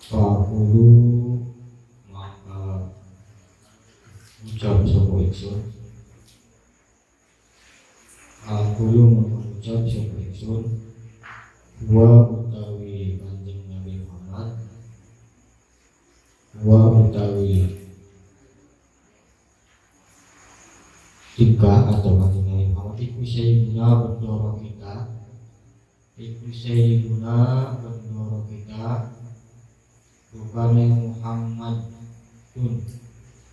Fakulu maka ucap sapa ingsun. Fakulu maka ucap sapa ingsun. Wa utawi Kanjeng Nabi Muhammad. Wa utawi tiga atau Kanjeng Nabi Muhammad iku sayyidina bendoro kita. Iku sayyidina bendoro kita. Rupane Muhammadun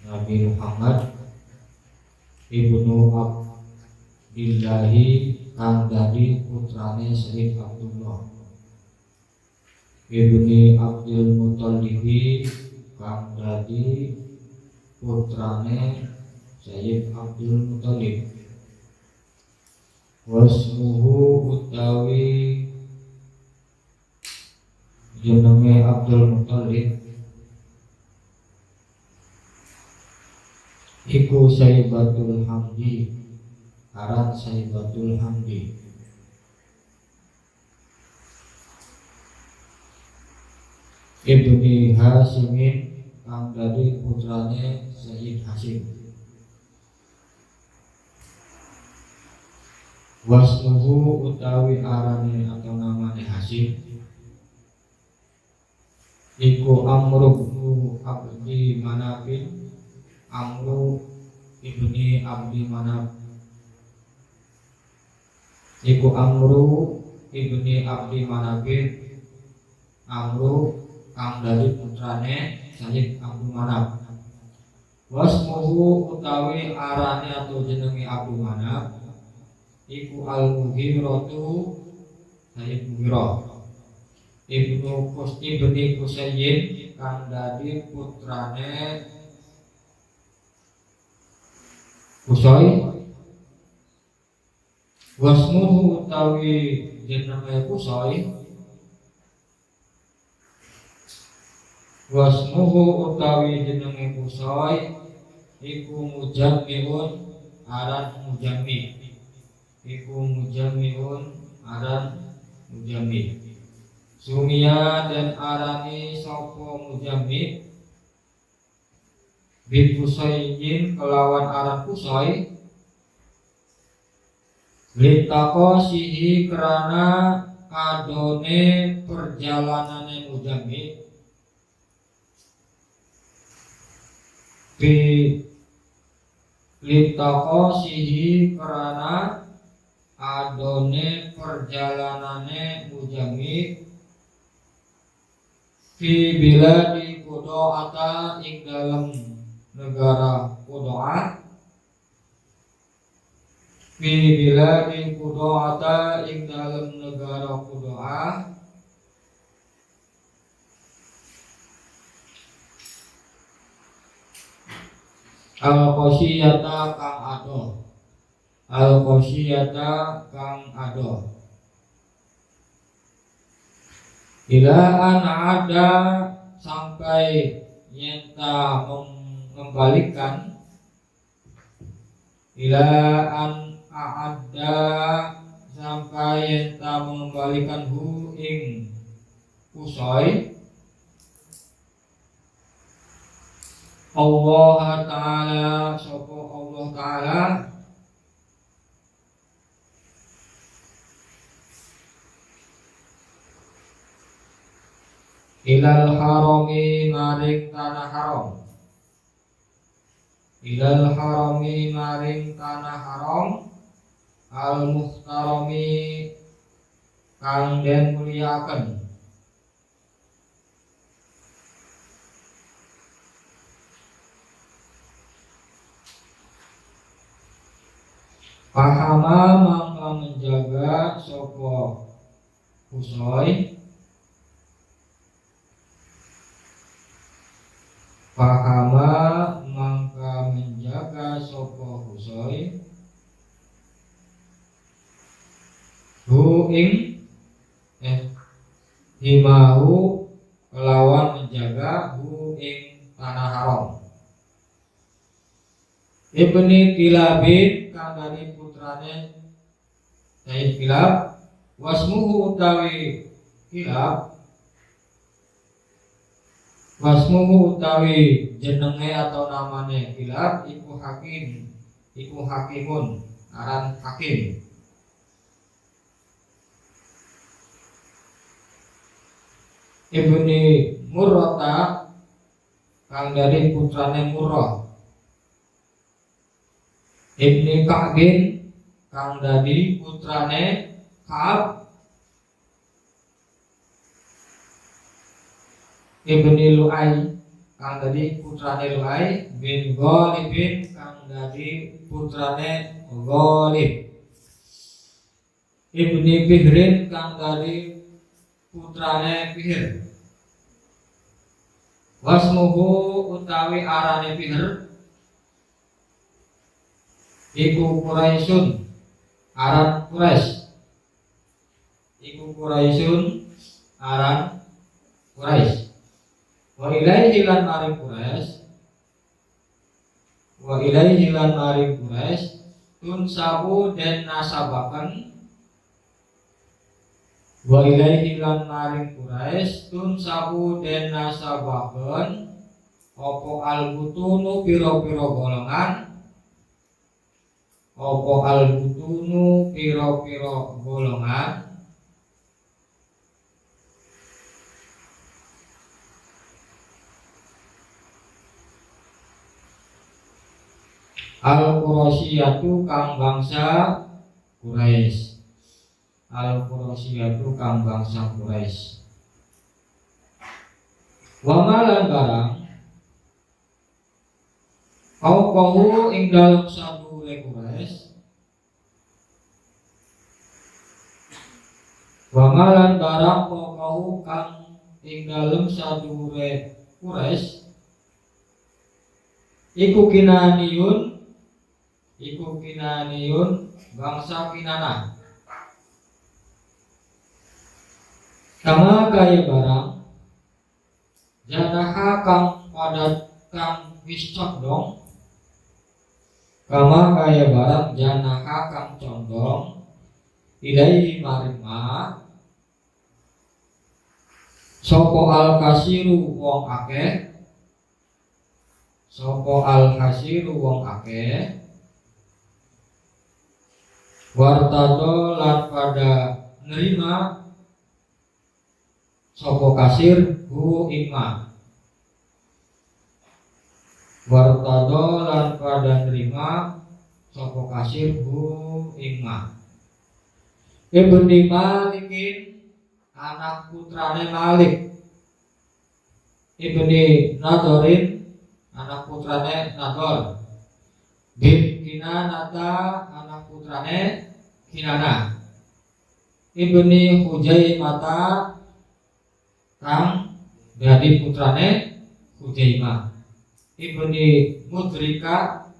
Nabi Muhammad ibnu Abdillahi kang dadi putrane Sayyid Abdullah ibni Abdul Muttalibi kang dadi putrane Sayyid Abdul Muttalib. Wasmuhu utawi jenenge Abdul Muttalib iku Sayyibatul Hamdi, aran Sayyibatul Hamdi. Ibni Hasimin kang dadi putrane Sayyid Hasim. Wasmuhu utawi arane atau namane Hasim iku Amru bin Abdi Manafin. Amru ibni Abdi Manaf iku Amru ibni Abdi Manafin. Amru kang dadi putrane Sayyid Abdul Manaf. Wasmuhu utawi arane atau jenenge Abdul Manaf iku Al-Mughiratu Sayyid Mughirah ibni Kusayyin kang dadi putrane Kusay. Wasmuhu utawi jenenge Kusay. Wasmuhu utawi jenenge Kusay iku Mujammi'un aran Mujammi. Iku Mujammi'un aran Mujammi. Sumia dan arani sapa Mujammi bi Kusayyin kelawan aran Kusay litaqasihi kerana adone perjalanane Mujammi bi litaqasihi kerana adone perjalanane Mujammi fi biladi Qudo'ata ing dalam negara Qudo'ah. Fi biladi Qudo'ata ing dalam negara Qudo'ah. Al-Qasiyata kang ado. Al-Qasiyata kang ado. Ila an ada sampai yenta mengembalikan. Ila an ada sampai yenta mengembalikan hu ing Kusay Allah Ta'ala sapa Allah Ta'ala ilal harami maring tanah haram. Ilal harami maring tanah haram al muhtarami kang den muliaken. Pahama mangka menjaga sapa Kusay. Pahama mangka menjaga sapa Kusay hu ing himahu kelawan menjaga hu ing tanah haram. Ibni Kilabin kang dari putrane Sayyid Kilab. Wasmuhu utawi Kilab Wasmuhu utawi jenenge atau namane Kilab iku Hakim, iku Hakimun, aran Hakim. Ibni Murrata kang dari putrane Murrah. Ibni Ka'bin kang dari putrane Ka'ab. Ibni Lu'ay kang dari putrane Lu'ay bin Ghalibin kang dari putrane Ghalib. Ibni Fihrin kang dari putrane Fihr. Wasmuhu utawi arane Fihr iku Quraisyun, aran Quraisy. Iku Quraisyun, aran Quraisy. Wa ilaihi lan maring Quraisy, wa ilaihi lan maring Quraisy tunsabu den nasabaken, wa ilaihi lan maring Quraisy tunsabu den nasabaken opo al-butunu piro-piro golongan, opo al-butunu piro-piro golongan al-Quraisyatu kang bangsa Quraisy. Al-Quraisyatu kang bangsa Quraisy. Wa malan barang kau ing dalem sadure Quraisy. Wa malan barang kau kang ing dalem sadure Quraisy iku kinaniyun bangsa Kinanah. Kama kaya barang janaha kang padat kang wis condong, kama kaya barang janaha kang condong ilaihi maring ma sopo al kasiru wong akeh, sopo al kasiru wong akeh wartado lan pada nerima sopo kasir hu imma, wartado lan pada nerima sopo kasir hu imma. Ibni Malikin anak putrane Malik. Ibni Nadorin anak putrane Nador. Bin Kinanata anak putrane Kinana. Ibni Hujaimata kang dari putrane Hujaimah. Ibni Mudrikata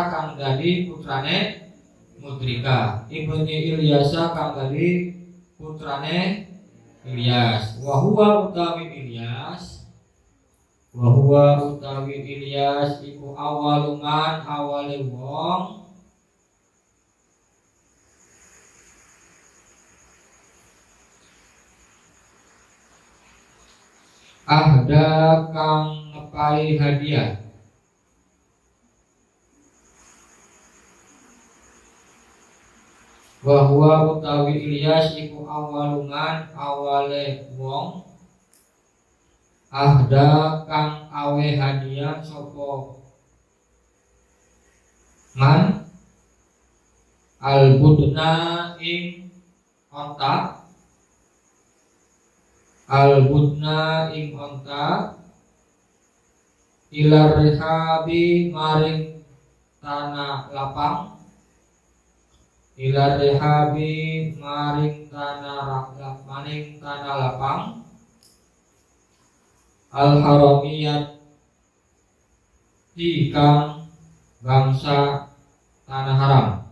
kang dari putrane Mudrika. Ibni Ilyasa kang dari putrane Ilyas. Wa huwa utawi Ilyas iku awaluman awale wong ahda kang ngepai hadiah. Wa huwa utawi Ilyas iku awaluman awale wong ahda kang awe hadiah sopo man al-budna ing onta, al-budna ing onta ilar rehabi maring tanah lapang, ilar rehabi maring tanah lapang al-haramiyat di kang bangsa tanah haram,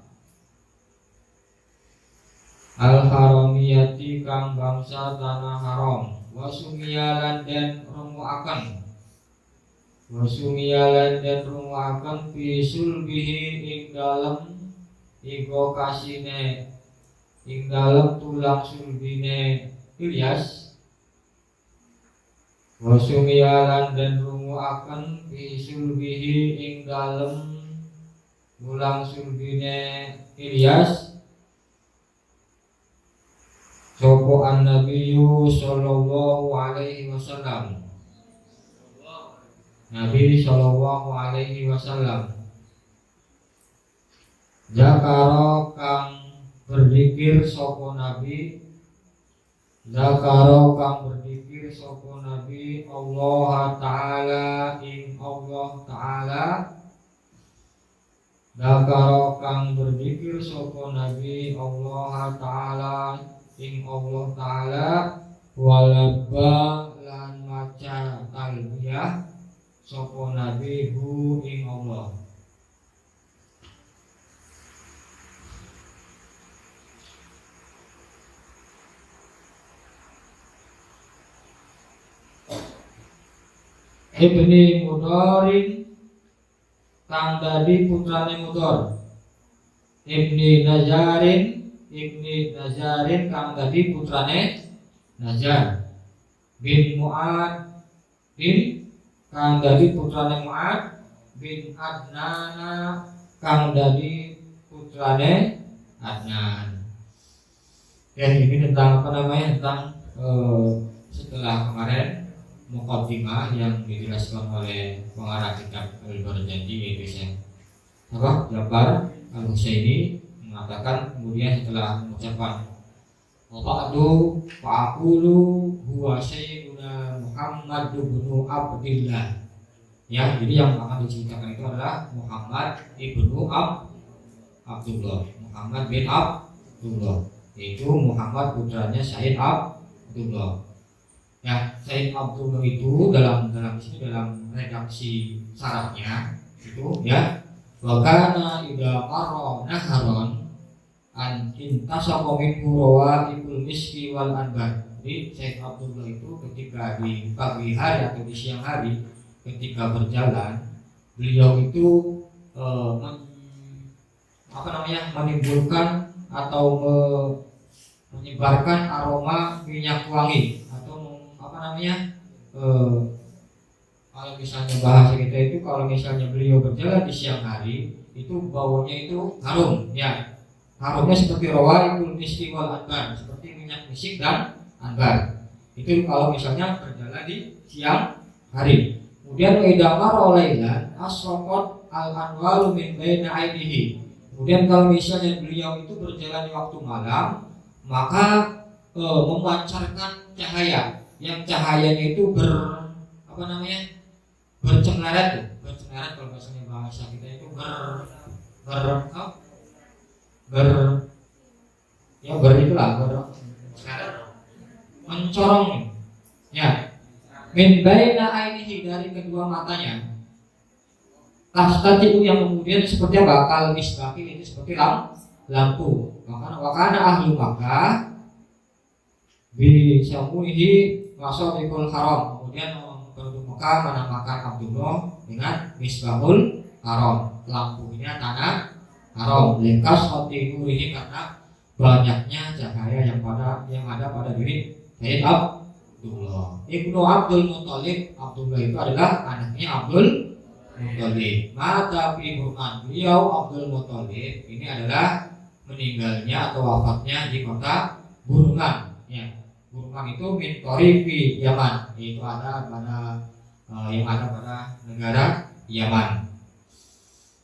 al-haramiyati kang bangsa tanah haram. Wasumiyalan den rumuaken, wasumiyalan den rumuaken bisul bihi ing dalem igo kasine, ing dalem tulang sulbine Ilyas Wasumiyalan dan rungu akan bisulbihi ing dalem ulang sulbine Ilyas sopo an Nabiyyu sallallahu alaihi wasallam. Nabi sallallahu alaihi wasallam zakaro kang berzikir sopo Nabi, zakaro kang berzikir sopo Nabi Allah Ta'ala ing Allah Ta'ala, zakaro kang berzikir sopo Nabi Allah Ta'ala ing Allah Ta'ala, walabba lan maca talbiyah sopo Nabi hu ing Allah. Ibni Mudorin kang dadi putrane Mudor, Ibni Nazarin kang dadi putrane Nazar, bin Mu'ad kang dadi putrane Mu'ad, bin Adnana kang dadi putrane Adnan. Ya, ini tentang apa namanya, tentang setelah kemarin muqaddimah yang dijelaskan oleh pengarang kitab Al-Barzanji, yaitu Syekh Ja'far Al-Husaini, mengatakan kemudian setelah mengucapkan wa'adu fa'akulu huwa sayyiduna Muhammad ibnu Abdillah, ya, jadi yang akan diceritakan itu adalah Muhammad ibnu Abdullah, Muhammad bin Abdullah, yaitu Muhammad putranya Sayyid Abdullah. Ya, Sayyid Abdullah itu dalam redaksi syaratnya itu, ya, wakana ida marro naharon an intasaqa minhu rawaibul miski wal anbar. Jadi Sayyid Abdullah itu ketika di pagi hari atau di siang hari ketika berjalan, beliau itu menimbulkan atau menyebarkan aroma minyak wangi, kalau misalnya bahasa kita itu, kalau misalnya beliau berjalan di siang hari itu baunya itu harum, ya, harumnya seperti rawaibul miski wal anbar, seperti minyak misik dan anbar. Itu kalau misalnya berjalan di siang hari. Kemudian idamar olailan asraqat al anwaru min baina aidihi. Kemudian kalau misalnya beliau itu berjalan di waktu malam, maka memancarkan cahaya, yang cahayanya itu bercenglarat kalau bahasanya bahasa kita itu mencorong, ya, min baina ainihi, dari kedua matanya, tastati yang kemudian seperti apa, kal misbaki, itu seperti lampu. Wakana ahlu Makkah bi syamuhi masabikul haram, kemudian penduduk Mekah menamakan Abdullah dengan misbahul haram, lampunya tanah haram, lekas hati nurihi, karena banyaknya cahaya yang ada pada diri Sayyid Abdullah. Ibnu Abdul Muthalib, Abdullah itu adalah anaknya Abdul Muthalib. Mata fi Burman, beliau Abdul Muthalib ini adalah meninggalnya atau wafatnya di kota Burman, ya. Burman itu min Torifi Yaman, itu ada yang ada pada negara Yaman.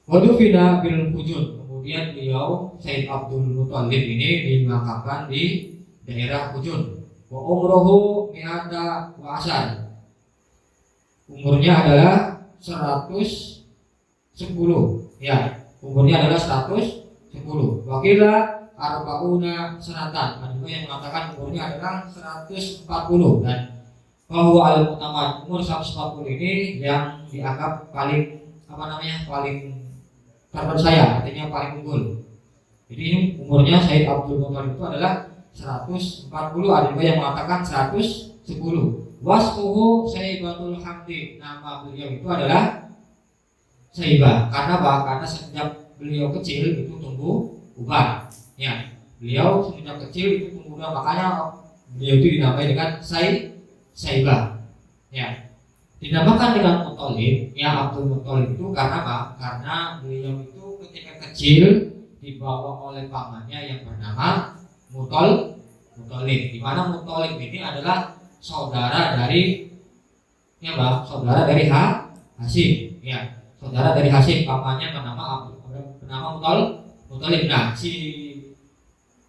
Wadufina bil Hujun, kemudian beliau Sayyid Abdul Muthalib ini dimakamkan di daerah Hujun. Wa umruhu mi'ata wa asar, umurnya adalah 110, ya, umurnya adalah 110. Wakila arba'una sanatan, ada yang mengatakan umurnya adalah 140, dan bahwa al-mutamad, umur 140 ini yang dianggap paling paling terpercaya, artinya paling unggul. Jadi umurnya Sayyid Abdul Muthalib itu adalah 140, ada juga yang mengatakan 110. Wasmuhu Sayyibatul Hamdi, nama beliau itu adalah Sayyibah. Karena sejak beliau kecil itu tumbuh uban, ya. Beliau sejak kecil itu tumbuh uban, makanya beliau itu dinamai dengan Sayyibah. Ya, dinamakan dengan Muthalib, ya Abdul Muthalib itu karena apa? Karena beliau itu ketika kecil dibawa oleh pamannya yang bernama Muthalib. Di mana Muthalib ini adalah saudara dari saudara dari Hasyim, ya. Saudara dari Hasyim, pamannya bernama Muthalib. Nah, si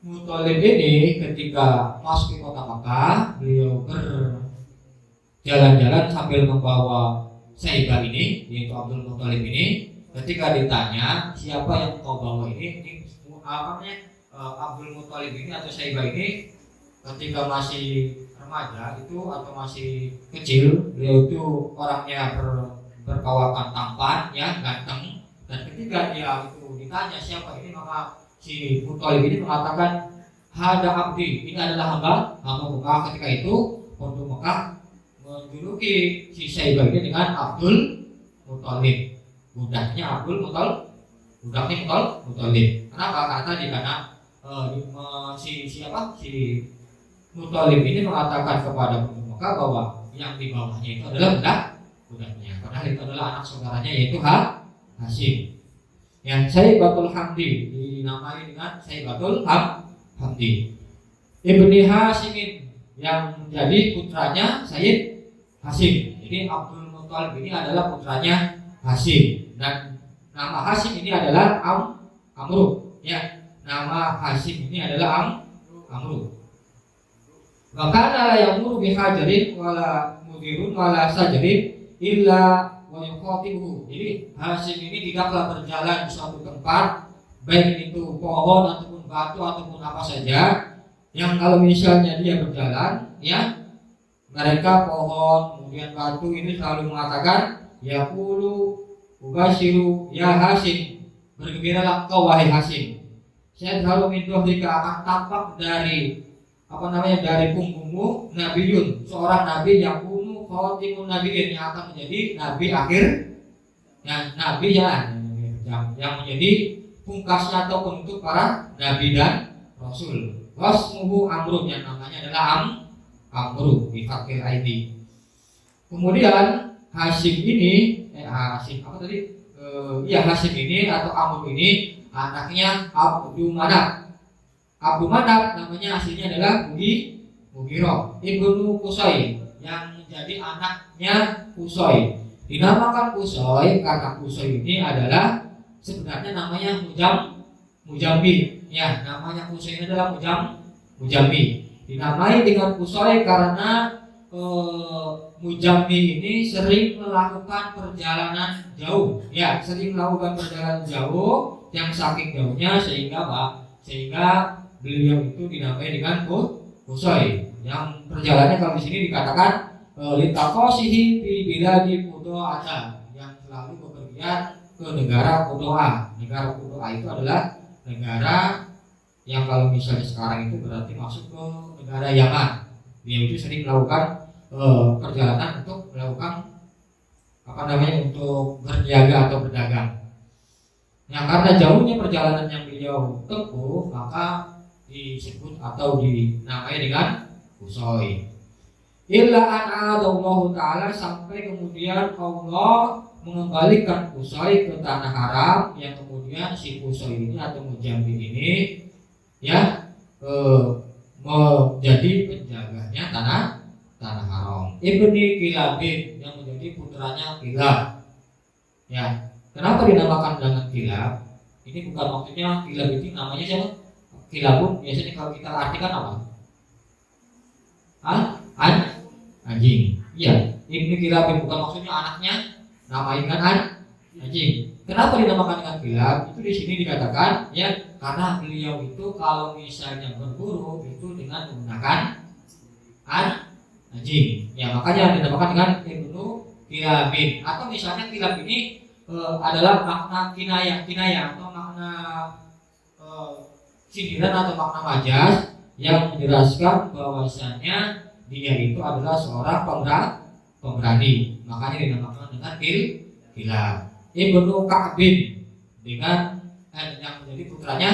Muthalib ini ketika masuk ke kota Makkah, beliau berjalan-jalan sambil membawa Syaibah ini, yaitu Abdul Muthalib ini. Ketika ditanya siapa yang kau bawa ini Abdul Muthalib ini atau Syaibah ini ketika masih remaja itu atau masih kecil, beliau itu orangnya berkawakan tampan, ya ganteng. Dan ketika dia itu ditanya siapa ini, maka si Muthalib ini mengatakan hada abdi, ini adalah hamba Mekah. Ketika itu penduduk Mekah menjuluki si Syaibah ini dengan Abdul Muthalib, budaknya Muthalib. Kenapa? Karena si Muthalib ini mengatakan kepada penduduk Mekah bahwa yang di bawahnya itu adalah budaknya, padahal itu adalah anak saudaranya yaitu Hasyim. Yang Syaibatul Hamdi dinamai dengan Syaibatul Hamdi. Ibni Hasyimin yang menjadi putranya Sayyid Hasyim. Jadi Abdul Muthalib ini adalah putranya Hasyim, dan nama Hasyim ini adalah Amru. Ya, nama Hasyim ini adalah Amru. Makana la yamuru bihajarin wala mudirun wala sajarin illa wa yuqatibuhu. Jadi Hasyim ini tidaklah berjalan di suatu tempat, baik itu pohon ataupun batu ataupun apa saja, yang kalau misalnya dia berjalan, ya mereka pohon kemudian batu ini selalu mengatakan yaqulu ubashiru ya Hasyim, bergembiralah kau wahai Hasyim. Saya selalu minta jika akan tampak dari dari punggungmu nabiyun, seorang nabi yang kunu khatimun nabiyin, yang akan menjadi nabi akhir, nabi yang menjadi pungkasnya atau penutup para nabi dan rasul. Wasmuhu Amrun, yang namanya adalah Amru bi fathil aidi. Kemudian Hasyim ini Hasyim ini atau Amru ini anaknya Abdul Manaf. Abdul Manaf namanya aslinya adalah Mughirah ibnu Qusay, yang menjadi anaknya Qusay. Dinamakan Qusay karena Qusay ini adalah sebenarnya namanya Mujambi. Ya, namanya Qusay ini adalah Mujambi. Dinamai dengan Qusay karena Mujambi ini sering melakukan perjalanan jauh. Ya, sering melakukan perjalanan jauh yang saking jauhnya sehingga beliau itu dinamai dengan Qusay. Yang perjalanannya kalau di sini dikatakan litaqasihi fi biladi Qudaa, yang selalu bepergian ke negara Qudaa. Negara Qudaa itu adalah negara yang kalau misalnya sekarang itu berarti masuk ke negara Yaman. Beliau itu sering melakukan perjalanan untuk melakukan untuk berniaga atau berdagang. Nah, karena jauhnya perjalanan yang beliau tempuh, maka disebut atau dinamai dengan Qusay. Illa an'adallahu ta'ala, sampai kemudian Allah mengembalikan Qusay ke tanah haram, yang kemudian si Qusay ini atau Mujambi ini menjadi penjaganya tanah haram. Ibni Kilabin, yang menjadi putranya Kilab. Ya, kenapa dinamakan dengan Kilab? Ini bukan maksudnya Kilab itu namanya siapa? Kilabun biasanya kalau kita artikan apa? Anjing. Iya, Ibnu Kilabin bukan maksudnya anaknya namain kan anjing. Kenapa dinamakan dengan Kilab? Itu di sini dikatakan ya karena beliau itu kalau misalnya berburu itu dengan menggunakan anjing. Ya, makanya dinamakan dengan Ibnu Kilabin. Atau misalnya Kilab ini adalah makna kinayah atau makna sindiran atau makna majas yang menjelaskan bahwasanya dia itu adalah seorang pemberani. Makanya dinamakan dengan Kilab. Ibnu Ka'bin dengan yang menjadi putranya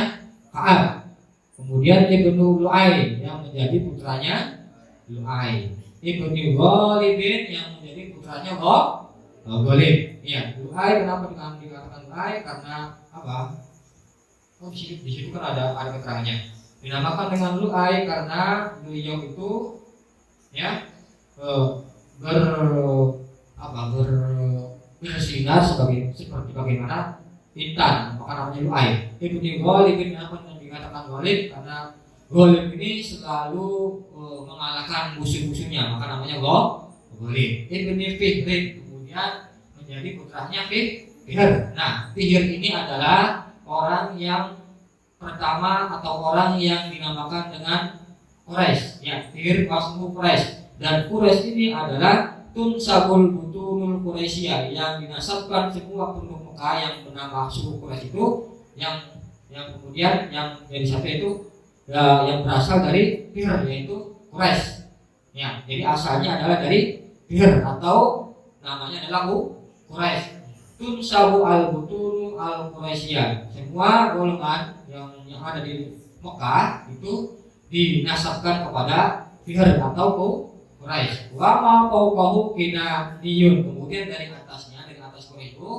Ka'ab. Kemudian Ibnu Lu'ay yang menjadi putranya Lu'ay. ibni Ghalibin yang menjadi putranya Ghalib. Iya, Lu'ay kenapa dikatakan Lu'ay? Karena apa? Oh, di situ kan ada keterangannya. Dinamakan dengan Lu'ay karena beliau itu ya bersinar seperti bagaimana intan, maka namanya Lu'ay. Ibni Ghalibin kenapa dikatakan Ghalib? Karena Ghalib ini selalu mengalahkan musuh-musuhnya, maka namanya Ghalib. Ibni Fihrin kemudian menjadi putranya Fihr. Nah, Fihr ini adalah orang yang pertama atau orang yang dinamakan dengan Quraisy. Ya, Fihr wasmu Quraisy. Dan Quraisy ini adalah tunsabul butunul Quraisyah, yang dinasabkan semua penduduk Mekah yang bernama suku Quraisy itu yang kemudian yang jadi satu itu yang berasal dari Fihr, yaitu Quraisy. Ya, jadi asalnya adalah dari Fihr atau namanya adalah Quraisy. Tunsabu al-butunu al-Quraisyah. Semua golongan yang ada di Mekah itu dinasabkan kepada Fihr atau Quraisy. Wa ma fawqahu kinaniyun. Kemudian dari atas Quraisy itu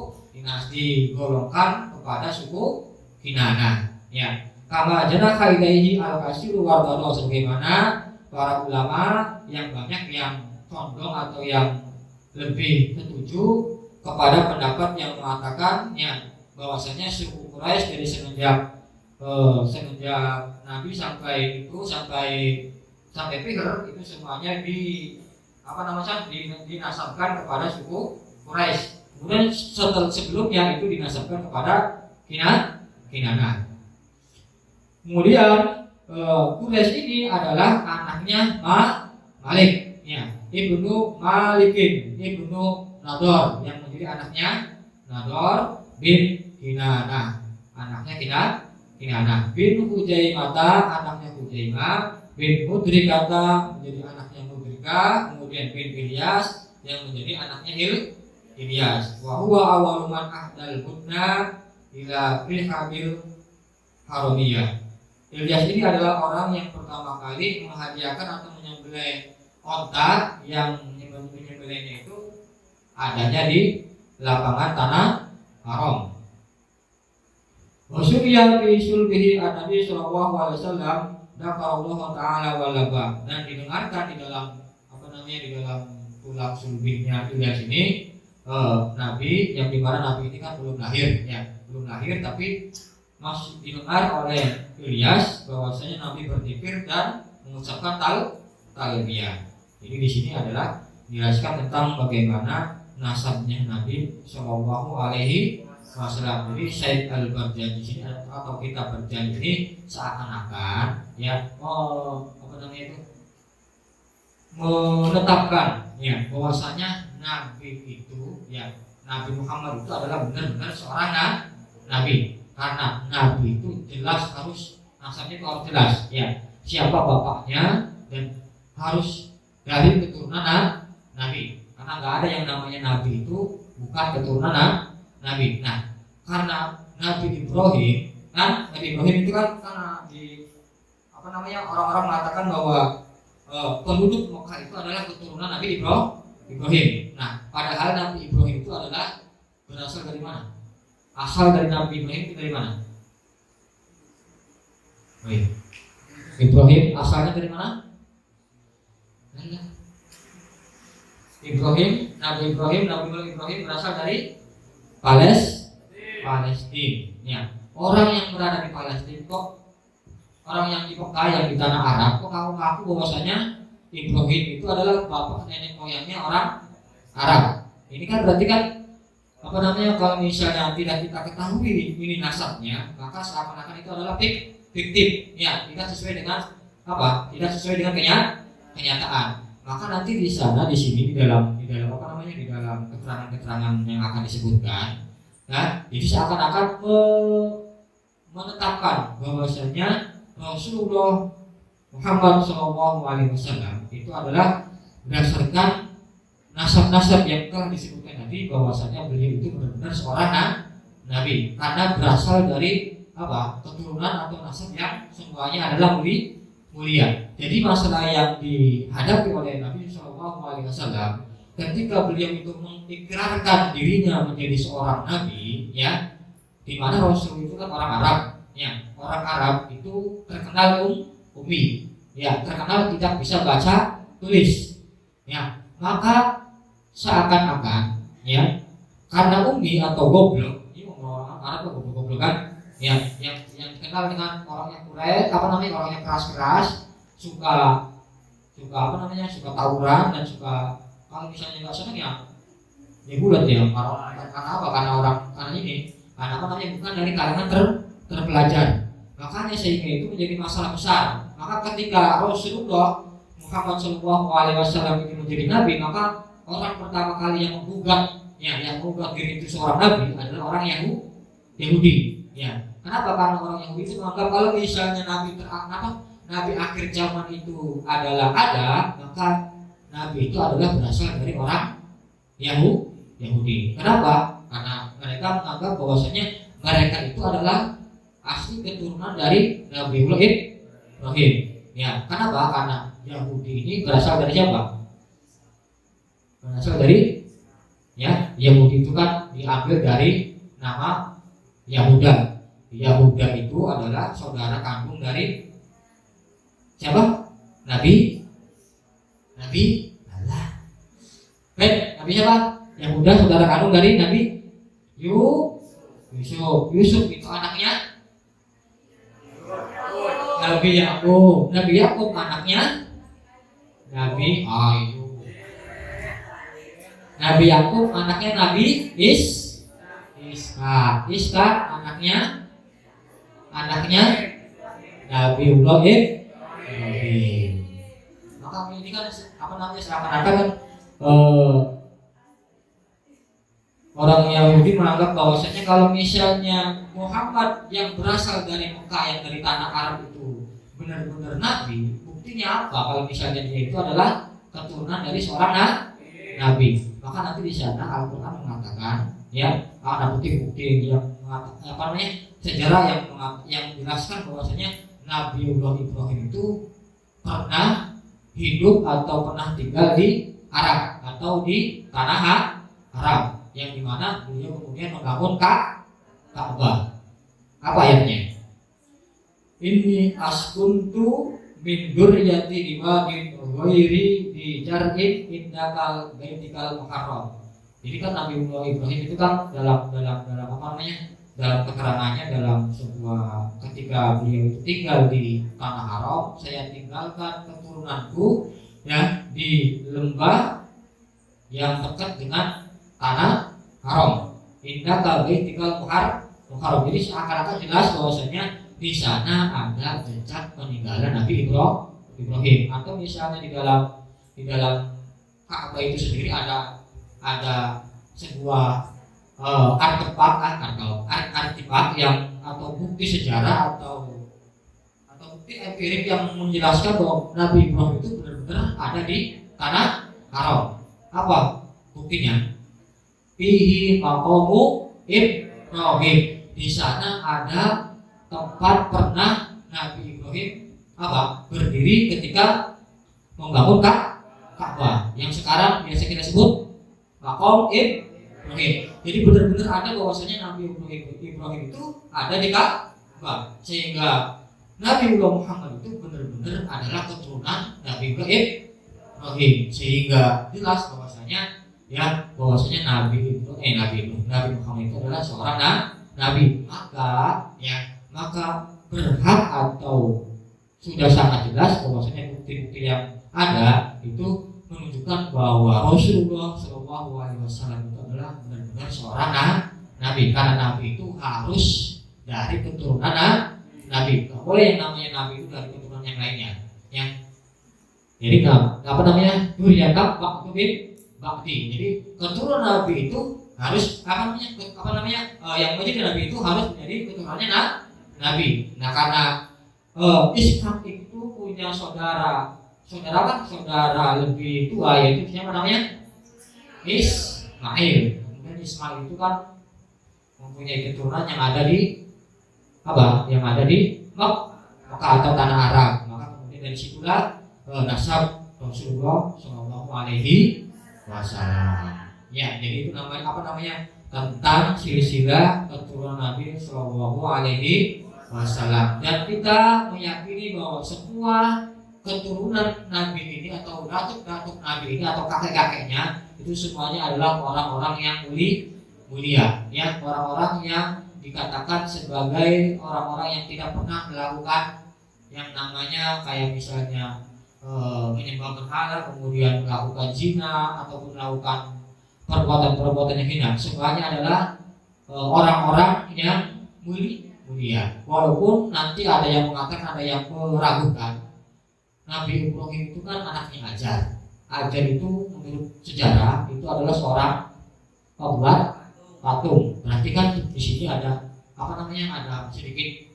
digolongkan kepada suku Kinanah. Ya. Kama janaha ilaihi al-kasiru wardono, sebagaimana para ulama yang banyak yang condong atau yang lebih setuju kepada pendapat yang mengatakan ya bahwasanya suku Quraisy dari semenjak Nabi sampai Fihr itu semuanya dinasabkan kepada suku Quraisy. Kemudian sebelumnya itu dinasabkan kepada Kinanah. Kemudian Quraisy ini adalah anaknya Malik, ya, ibnu Malikin, ibnu Nador, yang menjadi anaknya Nador bin Kinanah, anaknya Kinanah bin Hujaimata, anaknya Hujaimah bin Mudrikata, menjadi anaknya Mudrika, kemudian bin Ilyas yang menjadi anaknya Ilyas. Wa huwa awwalu man ahdal budna ila Bilhabil Haromiyah. Ilyas ini adalah orang yang pertama kali menghadiahkan atau menyembelih onta, yang menyembelihnya itu adanya di lapangan tanah haram. Wasuriya fi sulbihi an-nabi sallallahu alaihi wasallam dzakarallaha ta'ala walaba, dan didengarkan di dalam di dalam tulang sulbihnya Ilyas ini Nabi, yang dimana Nabi ini kan belum lahir tapi masih didengar oleh Ilyas bahwasanya Nabi berzikir dan mengucapkan talbiyah. Jadi di sini adalah dijelaskan tentang bagaimana nasabnya Nabi Shallallahu Alaihi Wasallam. Jadi Syekh Al-Barjan di sini atau kita Barjan ini seakan-akan menetapkan ya bahwasanya Nabi itu Nabi Muhammad itu adalah benar-benar seorang nabi. Karena Nabi itu jelas harus nasabnya itu harus jelas ya, siapa bapaknya dan harus dari keturunan Nabi. Karena nggak ada yang namanya Nabi itu bukan keturunan Nabi. Nah, karena Nabi Ibrahim itu kan karena orang-orang mengatakan bahwa penduduk Mekah itu adalah keturunan Nabi Ibrahim. Nah, padahal Nabi Ibrahim itu adalah berasal dari mana? Asal dari Nabi Ibrahim itu dari mana? Ibrahim asalnya dari mana? Nabi Ibrahim berasal dari Palestina. Ya. Orang yang berada di Palestina kok, orang yang di Mekah yang di tanah Arab kok ngaku bahwasanya Ibrahim itu adalah bapak nenek moyangnya orang Arab. Ini kan berarti kan kalau misalnya tidak kita ketahui ini nasabnya, maka seakan-akan itu adalah fiktif, ya, tidak sesuai dengan kenyataan. Maka nanti di sini di dalam keterangan-keterangan yang akan disebutkan, nah, jadi seakan-akan menetapkan bahwasanya Rasulullah Muhammad SAW itu adalah berdasarkan nasab-nasab yang telah disebutkan tadi, bahwasanya beliau itu benar-benar seorang nabi karena berasal dari keturunan atau nasab yang semuanya adalah mulia. Jadi masalah yang dihadapi oleh Nabi Shallallahu Alaihi Wasallam ketika beliau itu mengikrarkan dirinya menjadi seorang nabi, ya, di mana Rasul itu kan orang Arab, ya, orang Arab itu terkenal ummi, ya, terkenal tidak bisa baca tulis, ya, maka seakan-akan, ya, karena ummi atau goblok, ini orang Arab itu goblok kan, ya, yang dikenal dengan orang yang kuret, apa namanya, orang yang keras-keras, suka apa namanya, suka tawuran dan suka, kalau misalnya nggak seneng ya bulat ya, karena apa? Karena ini, karena apa namanya, bukan dari kalangan terpelajar. Makanya sehingga itu menjadi masalah besar. Maka ketika Rasulullah Muhammad SAW itu menjadi nabi, maka orang pertama kali yang menggugat, ya, yang menggugat diri itu seorang nabi adalah orang Yahudi. Ya, kenapa? Karena orang Yahudi itu menganggap kalau misalnya nabi akhir zaman itu adalah ada, maka nabi itu adalah berasal dari orang Yahudi. Kenapa? Karena mereka menganggap bahwasanya mereka itu adalah asli keturunan dari Nabiullah Ibrahim. Ya, kenapa? Karena Yahudi ini berasal dari siapa? Berasal dari, ya, Yahudi itu kan diambil dari nama Yahuda. Yahuda itu adalah saudara kandung dari siapa? Nabi Allah. Nabi siapa? Yahuda saudara kandung dari Nabi Yusuf. Yusuf itu anaknya Nabi Yakub. Nabi Yakub anaknya Nabi Ayub. Nabi Yakub anaknya Nabi Ishak. Ishak anaknya Nabiullah Ibrahim. Maka ini kan apa namanya, seakan-akan kan orang Yahudi menganggap bahwasanya kalau misalnya Muhammad yang berasal dari Mekah, yang dari tanah Arab itu benar-benar nabi, buktinya apa? Kalau misalnya dia itu adalah keturunan dari seorang nabi, maka nanti di sana Al-Quran mengatakan, ya, ada bukti-bukti yang mengatakan, apa namanya, sejarah yang menjelaskan bahwasanya Nabiullah Ibrahim itu pernah hidup atau pernah tinggal di Arab atau di tanah Arab, yang dimana beliau kemudian membangun Ka'bah. Apa ayatnya? Inni askuntu min dzurriyyati ibadin ghairi di jar'in indakal baitikal muharram. Jadi kan Nabiullah Ibrahim itu kan dalam apa namanya, dalam keterangannya dalam sebuah, ketika beliau itu tinggal di tanah haram, saya tinggalkan keturunanku, ya, di lembah yang dekat dengan tanah haram. Indah kalbi tinggal muharram. Jadi seakan-akan jelas bahwasanya di sana ada jejak peninggalan Nabi Ibrahim. Atau misalnya di dalam Ka'bah itu sendiri ada sebuah artefak yang, atau bukti sejarah atau bukti empirik yang menjelaskan bahwa Nabi Ibrahim itu benar-benar ada di tanah haram. Apa buktinya? Fihi maqamu Ibrahim. Di sana ada tempat pernah Nabi Ibrahim berdiri ketika membangun Ka'bah, yang sekarang biasa kita sebut maqam Ibrahim. Jadi benar-benar ada bahwasanya Nabi Ibrahim itu ada di Ka'bah, sehingga Nabiullah Muhammad itu benar-benar adalah keturunan Nabi Ibrahim, sehingga jelas bahwasanya Nabi Muhammad itu adalah seorang nabi. Maka berhak atau sudah sangat jelas bahwasanya bukti-bukti yang ada itu menunjukkan bahwa Rasulullah SAW itu adalah benar-benar seorang nabi. Karena nabi itu harus dari keturunan nabi. Tidak boleh yang namanya nabi itu dari keturunan yang lainnya. Jadi duriyatan bakti. Jadi keturunan nabi itu harus yang menjadi nabi itu harus menjadi keturunannya nabi. Nah, karena Ishak itu punya saudara lebih tua, yaitu siapa namanya? Ismail. Kemudian Ismail itu kan mempunyai keturunan yang ada di Mekah atau tanah Arab. Maka kemudian dari dari situlah nasab Rasulullah Shallallahu Alaihi Wasallam. Ya, jadi itu namanya apa namanya, tentang silsilah keturunan Nabi Shallallahu Alaihi Wasallam. Dan kita meyakini bahwa semua keturunan Nabi ini atau datuk-datuk Nabi ini atau kakek-kakeknya itu semuanya adalah orang-orang yang mulia, ya, orang-orang yang dikatakan sebagai orang-orang yang tidak pernah melakukan yang namanya kayak misalnya menyembah berhala, kemudian melakukan zina ataupun melakukan perbuatan-perbuatan yang hina. Semuanya adalah orang-orang yang mulia. Walaupun nanti ada yang mengatakan, ada yang meragukan, Nabi Ibrahim itu kan anaknya Ajar. Ajar itu menurut sejarah itu adalah seorang pembuat patung. Berarti kan di sini ada apa namanya, ada sedikit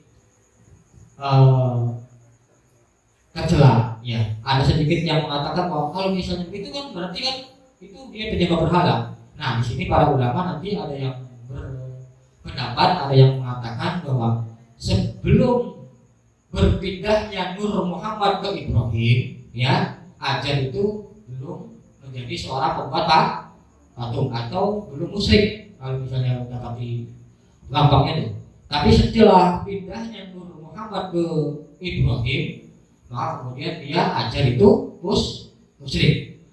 tercela, ya. Ada sedikit yang mengatakan bahwa kalau misalnya itu kan berarti kan itu dia penyembah berhala. Nah, di sini para ulama nanti ada yang berpendapat, ada yang mengatakan bahwa sebelum berpindahnya Nur Muhammad ke Ibrahim, ya, Ajar itu belum menjadi seorang pembuat patung atau belum musyrik kalau misalnya dapat di lambangnya itu. Tapi setelah pindahnya Nur Muhammad ke Ibrahim, maka kemudian dia Ajar itu musyrik.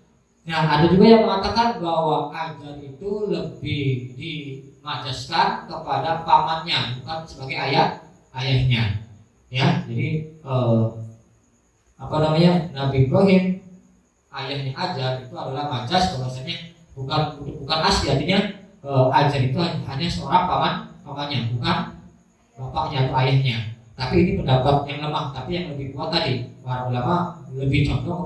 Nah, ada juga yang mengatakan bahwa Ajar itu lebih dimajaskan kepada pamannya, bukan sebagai ayahnya. Ya, jadi apa namanya, Nabi Ibrahim ayahnya Ajar itu adalah majas, bahwasanya bukan asli, artinya Ajar itu hanya seorang pamannya, bukan bapaknya atau ayahnya. Tapi ini pendapat yang lemah, tapi yang lebih kuat tadi para ulama lebih condong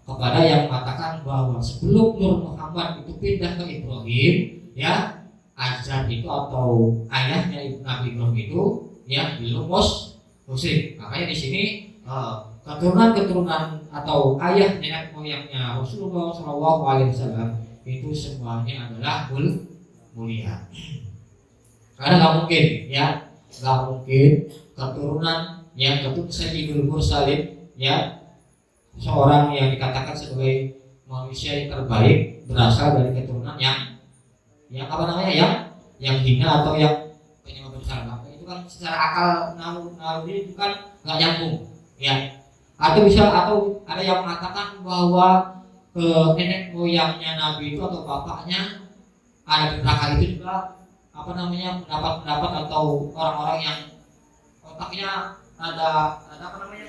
kepada yang mengatakan bahwa sebelum Nur Muhammad itu pindah ke Ibrahim, ya, Ajar itu atau ayahnya Nabi Ibrahim itu ya belum musyrik. Makanya di sini keturunan atau ayah nenek moyangnya Rasulullah SAW itu semuanya adalah mulia. Karena nggak mungkin, ya, nggak mungkin keturunan yang Sayyidul Mursalin, ya, seorang yang dikatakan sebagai manusia yang terbaik berasal dari keturunan yang apa namanya, yang hina atau yang penyembah berhala. Itu kan secara akal naluri itu kan nggak nyambung, ya. Atau ada yang mengatakan bahwa nenek moyangnya Nabi itu atau bapaknya ada di neraka. Itu juga apa namanya, pendapat atau orang-orang yang otaknya ada apa namanya,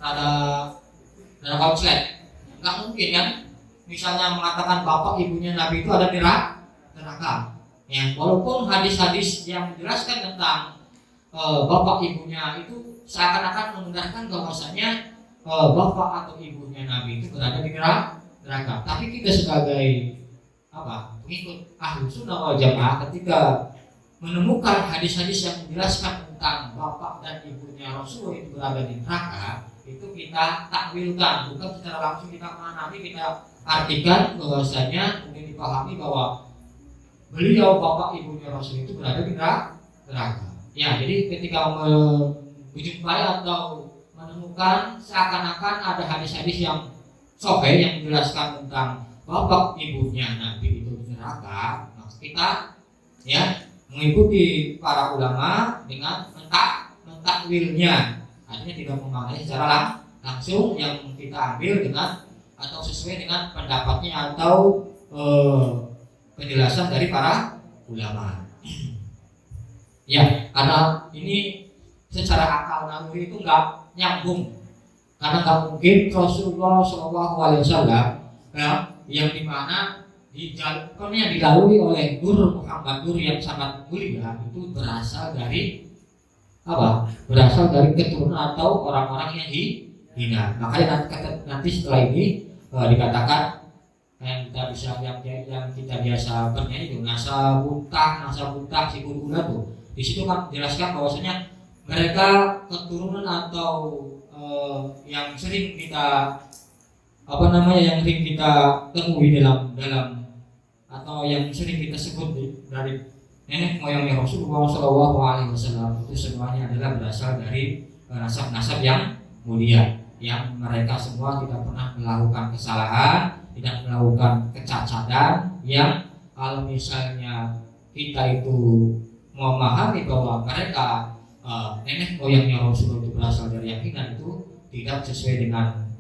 ada konslet. Nggak mungkin kan, misalnya mengatakan bapak ibunya Nabi itu ada di neraka. Ya, walaupun hadis-hadis yang menjelaskan tentang bapak ibunya itu seakan-akan membenarkan bahwasanya bapak atau ibunya Nabi itu berada di neraka. Tapi kita sebagai pengikut Ahlus Sunnah wal Jamaah, ketika menemukan hadis-hadis yang menjelaskan tentang bapak dan ibunya Rasulullah itu berada di neraka, itu kita takwilkan, bukan secara langsung kita memahami, kita artikan bahwasanya mungkin dipahami bahwa beliau bapak ibunya Rasul itu berada di neraka. Ya, jadi ketika menjumpai atau menemukan seakan-akan ada hadis-hadis yang sahih yang menjelaskan tentang bapak ibunya Nabi itu di neraka, maka kita ya mengikuti para ulama dengan mentakwilnya, artinya tidak memaknai secara langsung, yang kita ambil dengan atau sesuai dengan pendapatnya atau penjelasan dari para ulama. Ya, karena ini secara akal naluri itu nggak nyambung, karena nggak mungkin Rasulullah SAW ya, yang dimana dilalui oleh Nur Muhammad, Nur yang sangat mulia, itu berasal dari berasal dari keturunan atau orang-orang yang hina. Makanya nanti setelah ini dikatakan yang kita biasa bernyanyi itu nasa buntah si gula tuh. Di situ kan jelaskan bahwasanya mereka keturunan atau yang sering kita yang sering kita temui dalam atau yang sering kita sebut dari nenek moyangnya Rasulullah SAW, itu semuanya adalah berasal dari nasab-nasab yang mulia. yang mereka semua tidak pernah melakukan kesalahan, tidak melakukan kecacatan, yang kalau misalnya kita itu memahami bahwa mereka nenek moyangnya Rasulullah itu berasal dari keyakinan itu tidak sesuai dengan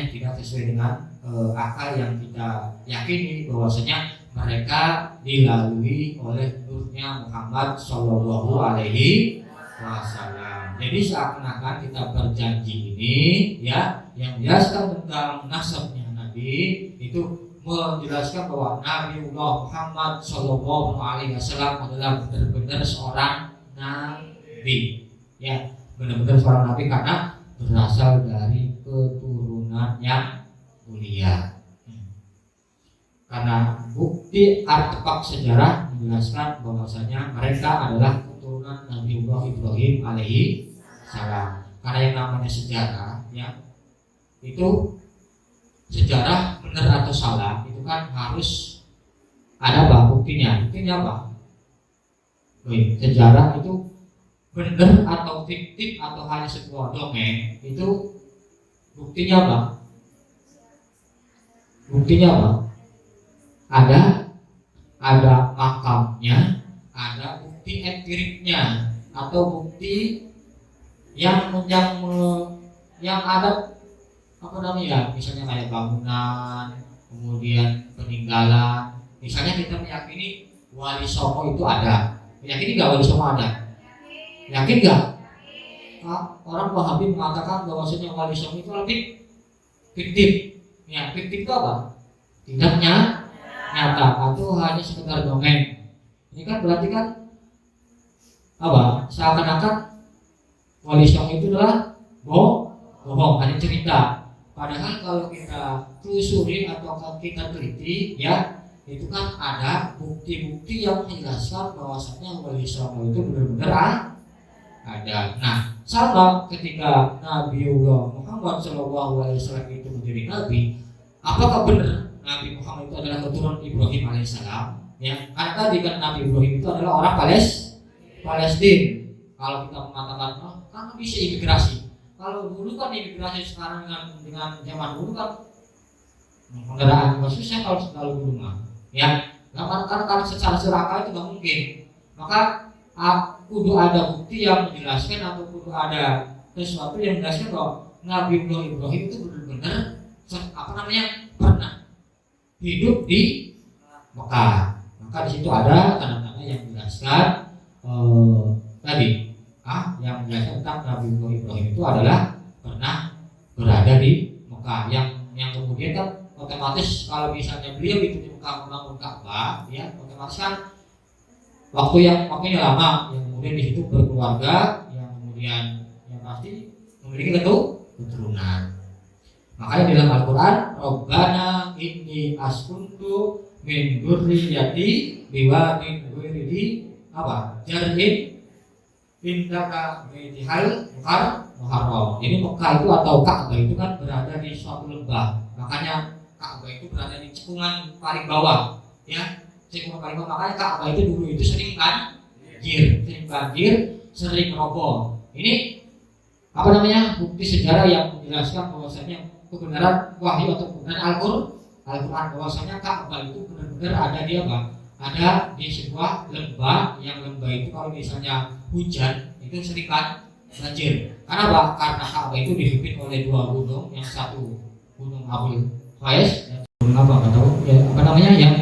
tidak sesuai dengan akal yang kita yakini bahwasanya mereka dilalui oleh nurnya Muhammad Shallallahu Alaihi Wasallam. Jadi seakan-akan kita berjanji ini ya, yang menjelaskan tentang nasabnya Nabi itu menjelaskan bahwa Nabiullah Muhammad Shallallahu Alaihi Wasallam adalah benar-benar seorang nabi, ya, benar-benar seorang nabi karena berasal dari keturunan yang mulia. Karena bukti artefak sejarah menjelaskan bahwasanya mereka adalah keturunan Nabiullah Ibrahim alaihi salam. Karena yang namanya sejarah, ya, itu sejarah benar atau salah itu kan harus ada buktinya. Buktinya apa? Sejarah itu benar atau fiktif atau hanya sebuah dongeng, itu buktinya apa? Buktinya apa? Ada makamnya, ada bukti empiriknya atau bukti yang ada misalnya kayak bangunan, kemudian peninggalan. Misalnya kita meyakini Wali Songo itu ada, meyakini nggak Wali Songo ada? Yakin nggak? Orang Wahabi mengatakan bahwasanya Wali Songo itu lebih fiktif. Ya, fiktif itu apa? Tidak nyata atau hanya sekedar dongeng. Ini kan berarti kan apa? Seakan-akan Wali Songo itu adalah bohong, hanya cerita. Padahal kalau kita telusuri atau kita teliti, ya, itu kan ada bukti-bukti yang menjelaskan bahwasanya Wali Songo itu benar-benar ada. Nah, sama ketika Nabiullah Muhammad SAW itu menjadi nabi, apakah benar Nabi Muhammad itu adalah keturunan Ibrahim alaihissalam? Ya, karena tadi kan Nabi Ibrahim itu adalah orang Palestina. Kalau kita mengatakan, kan bisa imigrasi. Kalau dulu kan imigrasi, sekarang dengan zaman dulu kan kendaraan juga susah kalau dulu mah. Ya, karena secara serakah itu nggak mungkin. Maka kudu ada bukti yang menjelaskan atau kudu ada sesuatu yang menjelaskan bahwa Nabi Ibrahim itu benar-benar pernah hidup di Mekah. Maka di situ ada tanda-tanda yang menjelaskan yang menjelaskan tentang Nabi Ibrahim itu adalah pernah berada di Mekah. Yang kemudian kan otomatis kalau misalnya beliau itu di Mekah membangun Ka'bah, ya, otomatis kan waktunya lama, yang kemudian di situ berkeluarga, yang kemudian yang pasti memiliki keturunan. Makanya dalam Al-Quran, Rabbana inni askuntu min dzurriyyati biwadin ghairi jar'in indaka baitihal muharram. Jadi Mekah itu atau Ka'bah itu kan berada di suatu lembah. Makanya Ka'bah itu berada di cekungan paling bawah, ya. Makanya Ka'bah itu dulu itu sering banjir, sering roboh. Ini bukti sejarah yang menjelaskan bahwasanya kebenaran wahyu atau kebenaran Al-Quran bahwasanya Ka'bah itu benar-benar ada ada di sebuah lembah, yang lembah itu kalau misalnya hujan itu sering banjir. Karena apa? Karena Ka'bah itu dihimpit oleh dua gunung, yang satu gunung Abul Qais,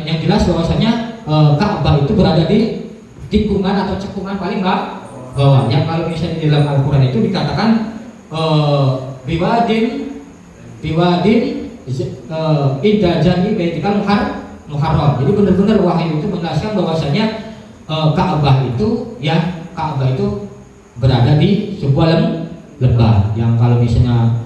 yang jelas bahwasanya Ka'bah itu berada di tikungan atau cekungan paling bawah. Yang kalau misalnya di dalam Al-Quran itu dikatakan biwadin idajani baitikal muharram. Jadi benar-benar wahyu itu menjelaskan bahwasanya Ka'bah itu berada di sebuah lembah. Yang kalau misalnya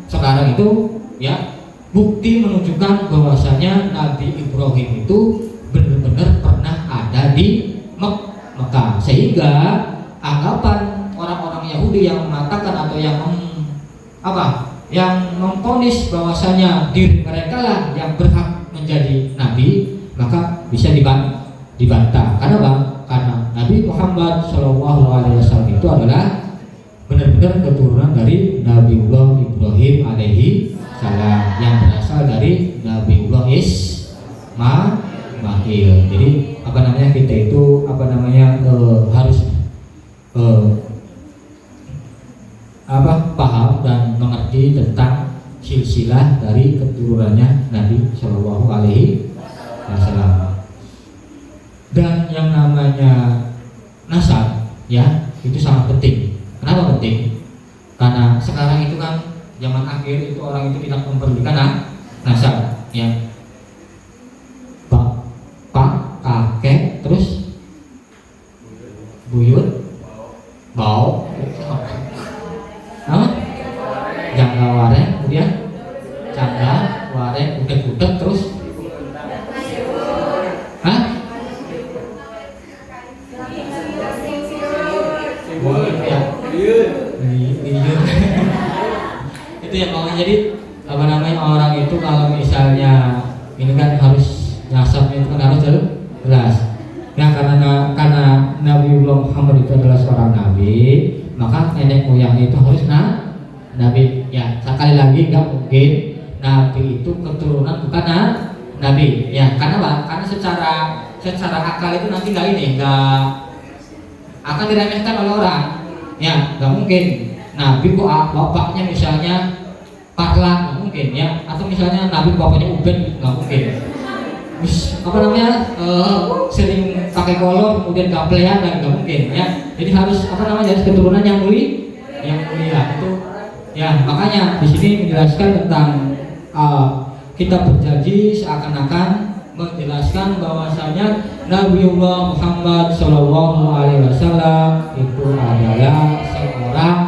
sekarang itu, ya, bukti menunjukkan bahwasanya Nabi Ibrahim itu benar-benar pernah ada di Mekah, sehingga anggapan orang-orang Yahudi yang mengatakan atau yang memvonis bahwasanya diri mereka lah yang berhak menjadi nabi, maka bisa dibantah. Karena Nabi Muhammad SAW itu adalah benar-benar keturunan dari Nabiullah Ibrahim alaihi salam yang berasal dari Nabiullah Ismail. Jadi apa namanya, kita itu apa namanya harus paham dan mengerti tentang silsilah dari keturunannya Nabi Shallallahu Alaihi Wasallam. Dan yang namanya nasab ya itu sangat penting. Kenapa penting? Karena sekarang itu kan zaman akhir itu orang itu tidak memperdulikan nasab ya. Pak, kakek, terus buyut, bau, apa? Jangga wareng, kemudian jangga wareng, utek-utek, terus hah? Itu ya pokoknya. Jadi apa namanya, orang itu kalau misalnya ini kan harus nasabnya itu kan harus jelas. Nah karena Nabiullah Muhammad itu adalah seorang nabi, maka nenek moyang itu harus nabi. Ya sekali lagi nggak mungkin nabi itu keturunan bukan nabi. Ya karena apa? Karena secara akal itu nanti nggak akan diremehkan oleh orang. Ya nggak mungkin nabi kok bapaknya misalnya Parlan, nggak mungkin ya. Atau misalnya nabi bapaknya Uben, nggak mungkin. Apa namanya sering pakai kolor kemudian gaplean, dan nggak mungkin ya. Jadi harus apa namanya, harus keturunan yang mulia itu ya. Makanya di sini menjelaskan tentang kita berjanji seakan-akan menjelaskan bahwasanya Nabiullah Muhammad Shallallahu Alaihi Wasallam itu adalah seorang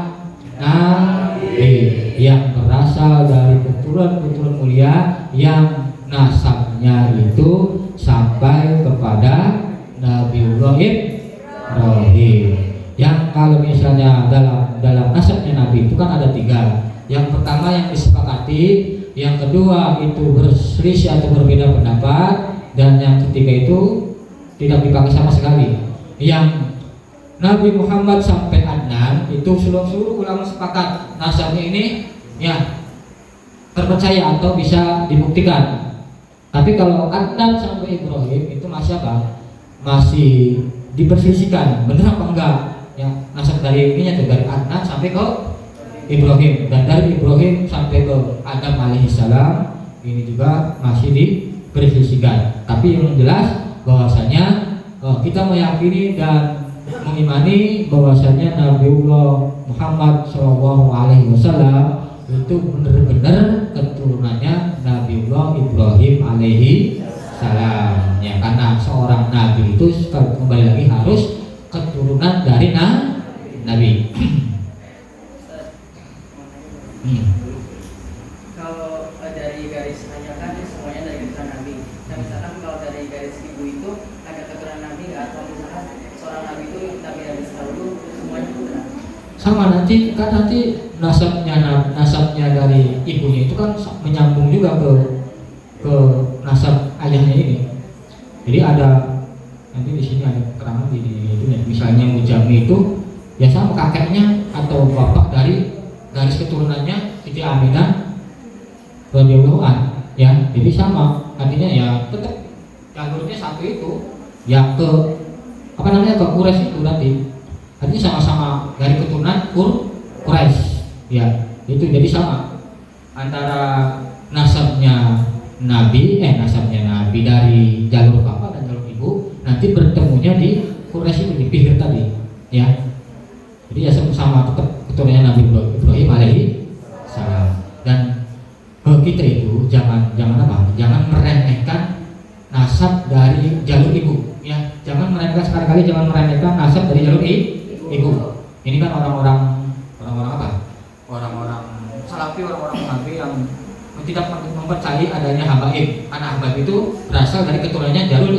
nabi yang berasal dari keturunan mulia yang nasabnya itu sampai kepada Nabiullah Ibrahim. Yang kalau misalnya dalam nasabnya Nabi itu kan ada 3. Yang pertama yang disepakati, yang kedua itu berselisih atau berbeda pendapat, dan yang ketiga itu tidak dipakai sama sekali. Yang Nabi Muhammad sampai Adnan itu seluruh ulama sepakat nasabnya ini ya terpercaya atau bisa dibuktikan. Tapi kalau Adnan sampai Ibrahim itu masih apa? Masih diperselisihkan, benar apa enggak? Ya, nasab dari ininya tuh dari Adnan sampai ke Ibrahim, dan dari Ibrahim sampai ke Adam alaihissalam ini juga masih diperselisihkan. Tapi yang jelas bahwasanya kita meyakini dan mengimani bahwasanya Nabiullah Muhammad SAW itu benar-benar keturunannya Nabiullah Ibrahim alaihi salam ya. Karena seorang nabi itu kembali lagi harus keturunan dari nabi. Kalau dari garis ayah kan semuanya dari keturunan nabi. Nah misalkan kalau dari garis ibu itu ada keturunan nabi nggak, atau misalkan seorang nabi itu nabi dahulu semuanya keturunan? Sama nanti nasabnya dari ibunya itu kan menyambung juga ke nasab ayahnya ini. Jadi ada nanti di sini ada keterangan di itu ya. Misalnya Mujami itu ya sama kakeknya atau bapak dari garis keturunannya Siti Aminah radhiyallahu an ya. Jadi sama, artinya ya tetap jalurnya satu itu ya, ke apa namanya, ke Quraisy itu nanti. Artinya sama-sama dari keturunan Quraisy ya. Itu jadi sama antara nasabnya Nabi dari jalur bapak dan jalur ibu nanti bertemunya di Quraisy itu, di Fihir tadi ya. Jadi ya sama tetap keturunannya Nabi Ibrahim alaihi salam. Dan kita itu jangan meremehkan nasab dari jalur ibu ya. Jangan meremehkan, sekali-kali jangan meremehkan nasab dari jalur ibu. Ini kan orang-orang apa? Orang-orang salafi, orang-orang nabi yang tidak mempercayai adanya habaib. Karena habaib itu berasal dari keturunannya jalur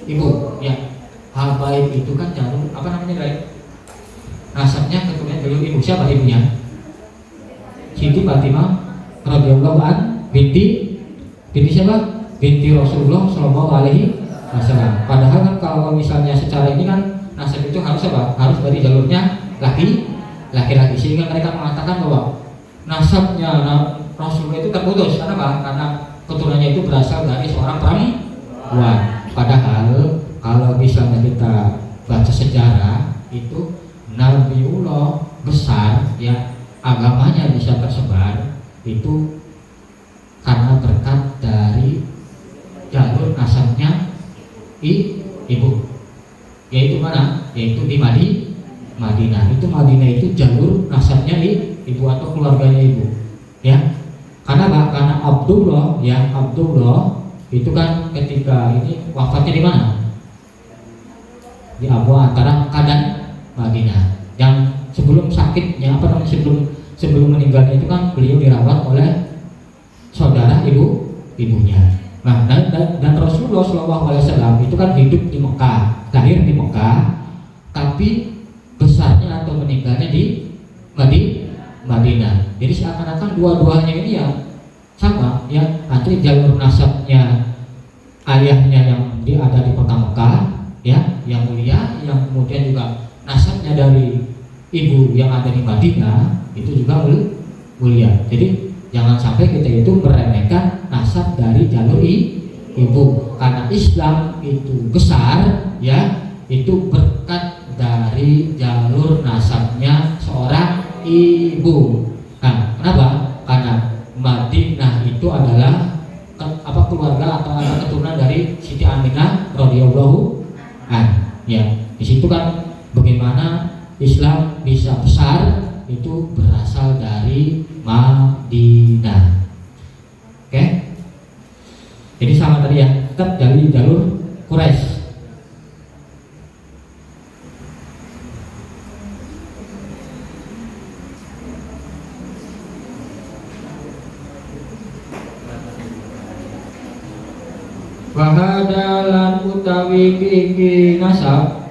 ibu ya. Habaib itu kan jalur apa namanya, dari nasabnya keturunannya jalur ibu. Siapa ibunya? Siti Fatimah radhiyallahu an binti siapa? Binti Rasulullah sallallahu alaihi wasallam. Padahal kan kalau misalnya secara ini kan nasab itu harus apa? Harus dari jalurnya laki-laki, sehingga mereka mengatakan bahwa nasabnya Rasulullah itu terputus. Kenapa? Karena keturunannya itu berasal dari seorang perempuan. Padahal kalau misalnya kita baca sejarah itu Nabiullah besar ya, agamanya bisa tersebar itu karena berkat dari jalur nasabnya ibu, yaitu mana? Yaitu di Madinah. Itu Madinah itu jalur nasabnya ibu atau keluarganya ibu ya. Karena Abdullah ya, Abdullah itu kan ketika ini wafatnya di mana? Di antara Mekah dan Madinah. Yang sebelum sakitnya sebelum meninggalnya itu kan beliau dirawat oleh saudara ibunya. Nah, dan Rasulullah SAW itu kan hidup di Mekah, lahir di Mekah, tapi besarnya atau meninggalnya di Madinah. Jadi seakan-akan dua-duanya ini ya sama ya, nanti jalur nasabnya ayahnya yang ada di kota Mekah ya, yang mulia, yang kemudian juga nasabnya dari ibu yang ada di Madinah itu juga mulia. Jadi jangan sampai kita itu meremehkan nasab dari jalur ibu, karena Islam itu besar ya, itu berkat dari jalur nasabnya seorang ibu. Nah, kenapa? Karena Madinah itu adalah keluarga atau anak keturunan dari Siti Aminah radhiyallahu an. Ya, di situ kan bagaimana Islam bisa besar itu berasal dari Madinah. Oke? Jadi sama tadi ya, tetap dari jalur Quraisy. Wahadalan utawi kiki nasab,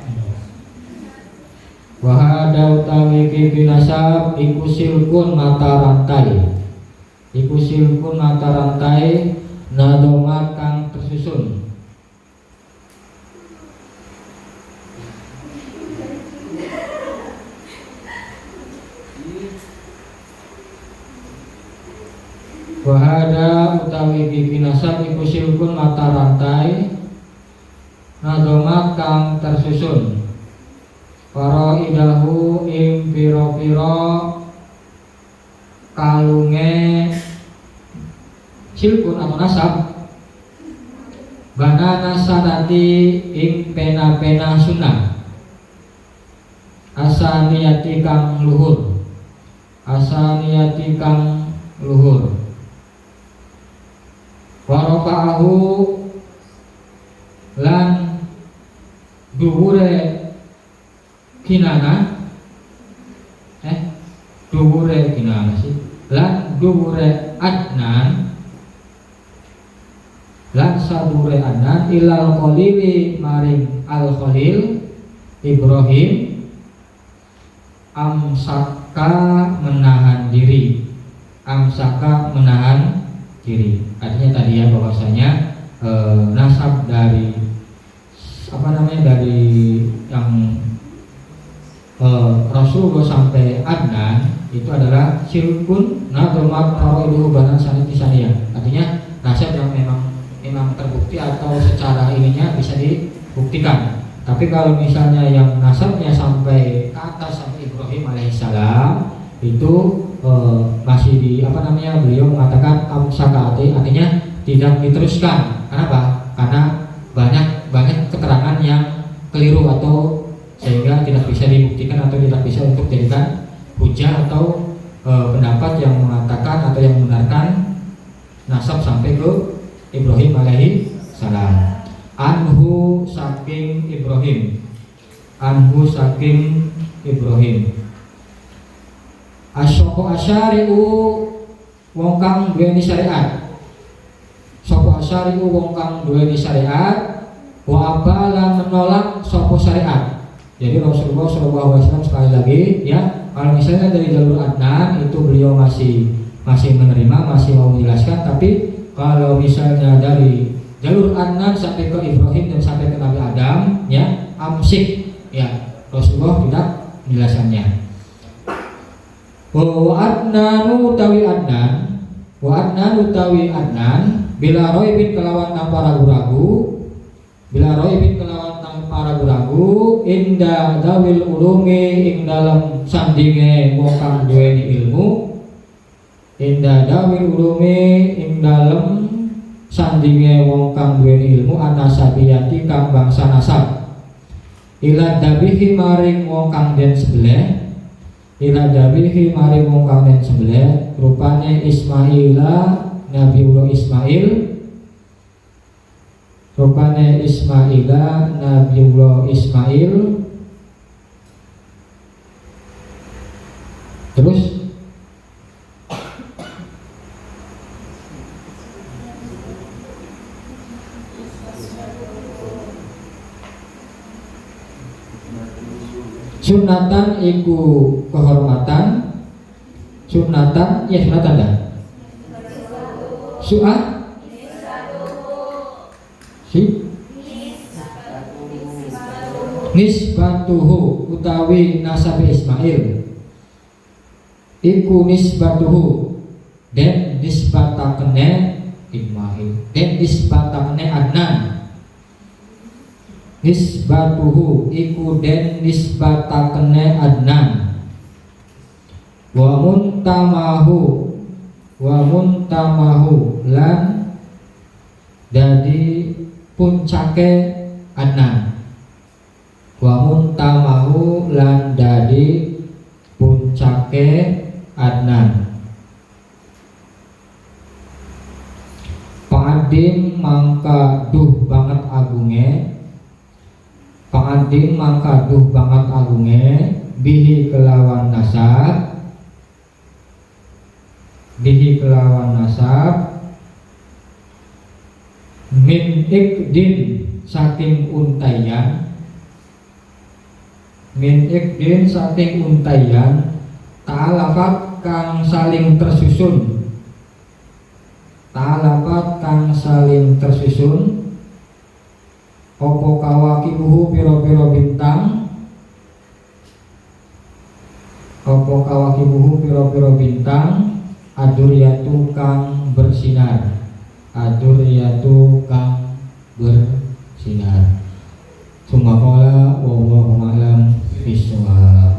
wahada utawi kiki nasab iku silkun mata rantai, iku silkun mata rantai nadomat kang tersusun. Wahada utawi kiki nasab iku silkun mata rantai nadomat kang tersusun. Para idahu ing piro-piro kalunge silkun atau nasab, bana nasanati ing pena-pena sunnah, asaniyati kang luhur, asaniyati kang luhur. Warofa'ahu lan dhuwure kinana, dhuwure kinana sih, lan dhuwure adnan, lan sadure adnan ilal khalili maring al khalil Ibrahim amsaka menahan diri, amsaka menahan diri. Artinya tadi ya bahwasanya nasab dari dari yang Rasulullah sampai Adnan itu adalah silkun nadomat faroiduhu banan saniti saniyah. Artinya nasab yang memang terbukti atau secara ininya bisa dibuktikan. Tapi kalau misalnya yang nasabnya sampai ke atas sampai Ibrahim alaihissalam itu masih beliau mengatakan amsakaati, artinya tidak diteruskan. Kenapa? Karena banyak keterangan yang keliru atau sehingga tidak bisa dibuktikan atau tidak bisa untuk dijadikan hujah atau pendapat yang mengatakan atau yang membenarkan nasab sampai ke Ibrahim alaihi salam. Anhu saking Ibrahim, anhu saking Ibrahim. Asyoko asyari'u wong kang duweni syariat. Sapa asyari'u wong kang duweni syariat, wa abalan menolak sapa syariat. Jadi Rasulullah SAW sekali lagi ya, kalau misalnya dari jalur Adnan itu beliau masih menerima, masih mau menjelaskan. Tapi kalau misalnya dari jalur Adnan sampai ke Ibrahim dan sampai ke Nabi Adam ya, amsik ya, Rasulullah tidak menjelaskannya. Wa adnanu utawi adnan, wa adnan utawi adnan bila roibin kelawan tanpa ragu-ragu, bila roibin kelawan tanpa ragu-ragu inda dawil ulumi ing dalam sandinge wong kang duweni ilmu, inda dawil ulumi ing dalam sandinge wong kang duweni ilmu anasabiyati kang bangsa nasab, ila dabihi maring wong kang den sebelah, ila dabihi maring wong kang den sebelah rupane Ismaila Nabiullah Ismail, rupane Ismaila Nabiullah Ismail. Terus sunatan iku kehormatan, sunatan ya sunatan dah. Su'ah si nisbatuhu utawi nasab Ismail iku nisbatuhu dan nisbatakene Ismail dan nisbatakene Adnan, nisbatuhu iku den nisbatakene Adnan, wa muntamahu lan dadi puncake Adnan, wa muntamahu lan dadi puncake Adnan. Pangadim mangka duh banget agunge, pangadim mangka duh banget agunge bihi kelawan nasab, bihi kelawan nasab min ikdin saking untayan, min ikdin saking untayan ta'alafat kang saling tersusun, ta'alafat kang saling tersusun opo kawakibuhu piro-piro bintang, opo kawakibuhu piro-piro bintang aduriyatu kang bersinar, aduriyatu kang bersinar. Sumaqala wallahu a'lam bishawab.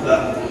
Lah.